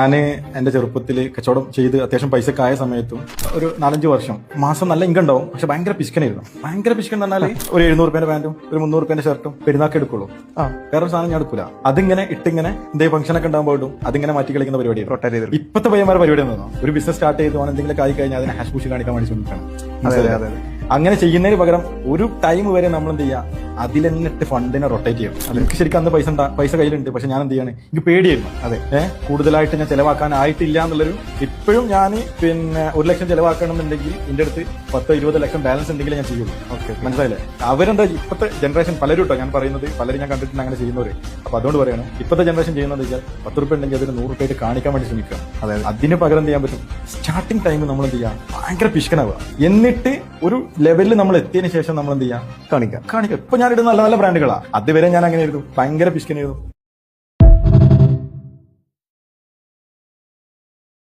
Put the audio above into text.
ഞാൻ എന്റെ ചെറുപ്പത്തിൽ കച്ചവടം ചെയ്ത് അത്യാവശ്യം പൈസക്കായ സമയത്തും ഒരു 4-5 വർഷം മാസം നല്ല ഇൻകം ഉണ്ടാവും. പക്ഷെ ഭയങ്കര പിശുക്കനായിരുന്നു. ഭയങ്കര പിശുക്കൻ എന്ന് പറഞ്ഞാൽ ഒരു 700 രൂപേന്റെ പാന്റും ഒരു 300 രൂപേന്റെ ഷർട്ടും പെരുന്നാക്ക് എടുക്കുള്ളൂ. വേറെ സാധനം ഞാൻ എടുക്കൂല. അതിങ്ങനെ ഇട്ടിങ്ങനെ എന്തെങ്കിലും ഫംഗ്ഷനൊക്കെ ഉണ്ടാകുമ്പോൾ ഇടും. അതിങ്ങനെ മാറ്റി കളിക്കുന്ന പരിപാടിയാണ്. ഇപ്പത്തെ പയ്യന്മാരെ പരിപാടി ഒന്നും ഒരു ബിസിനസ് സ്റ്റാർട്ട് ചെയ്ത് എന്തെങ്കിലും ആയി കഴിഞ്ഞാൽ അതിനെ ഹാഷ് പൂഷി കാണിക്കാൻ വേണ്ടി ശ്രമിക്കണം. അങ്ങനെ ചെയ്യുന്നതിന് പകരം ഒരു ടൈം വരെ നമ്മൾ എന്ത് ചെയ്യാം, അതിൽ എന്നിട്ട് ഫണ്ടിനെ റൊട്ടേറ്റ് ചെയ്യും. എനിക്ക് ശരിക്കും അന്ന് പൈസ കയ്യിലുണ്ട്. പക്ഷെ ഞാൻ എന്ത് ചെയ്യാണ്, എനിക്ക് പേടിയായിരുന്നു. കൂടുതലായിട്ട് ഞാൻ ചെലവാക്കാനായിട്ടില്ല എന്നുള്ളൊരു. ഇപ്പോഴും ഞാൻ 1 ലക്ഷം ചെലവാക്കണമെന്നുണ്ടെങ്കിൽ എന്റെ അടുത്ത് 10-20 ലക്ഷം ബാലൻസ് ഉണ്ടെങ്കിൽ ഞാൻ ചെയ്യുള്ളൂ. മനസ്സിലായില്ലേ? അവരെന്താ ഇപ്പോഴത്തെ ജനറേഷൻ പലരും കേട്ടോ, ഞാൻ പറയുന്നത് പലരും ഞാൻ കണ്ടിട്ടുണ്ട് അങ്ങനെ ചെയ്യുന്നവര്. അപ്പൊ അതുകൊണ്ട് പറയണം, ഇപ്പോഴത്തെ ജനറേഷൻ ചെയ്യുന്നത് വെച്ചാൽ 10 രൂപ ഉണ്ടെങ്കിൽ അതിന് 100 രൂപയായിട്ട് കാണിക്കാൻ വേണ്ടി ശ്രമിക്കുക. അതിന് പകരം എന്ത് ചെയ്യാൻ പറ്റും, സ്റ്റാർട്ടിംഗ് ടൈം നമ്മൾ എന്ത് ചെയ്യാം, ഭയങ്കര പിശുക്കനാവുക. എന്നിട്ട് ഒരു ലെവലിൽ നമ്മൾ എത്തിയതിനു ശേഷം നമ്മൾ എന്ത് ചെയ്യാം, കാണിക്കാം. ഇപ്പൊ ഞാനിടുന്ന നല്ല നല്ല ബ്രാൻഡുകളാണ്. അതുവരെ ഞാൻ അങ്ങനെ ആയിരുന്നു, ഭയങ്കര പിശുക്കനായിരുന്നു.